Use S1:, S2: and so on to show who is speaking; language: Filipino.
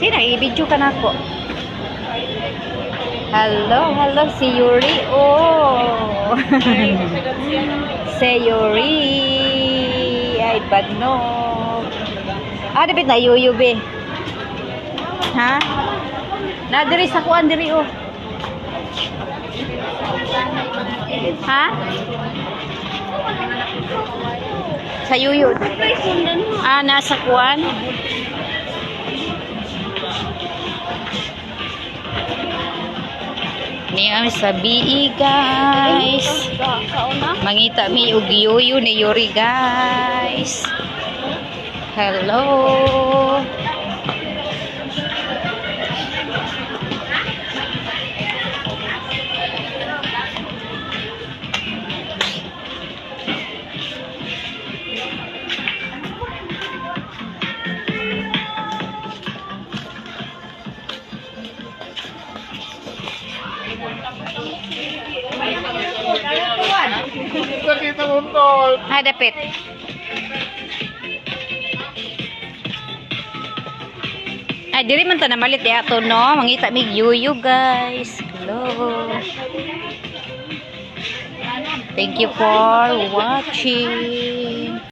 S1: Sino, i-video ka na ko. Hello, si Yuri. Oh. Si Yuri. Ay, bagnog. Dapat na yuyubi. Ha? Nadiri sa kuan diri oh. Ha? Sa yuyo. Nasa kuan. Niya sa BE guys. Mangita mi og yuyo ni Yuri guys. Hello.
S2: Kita untol.
S1: Hay dapit. Ay diri man ta na malit ya to no, mangita mig yuyu guys. Hello. Thank you for watching.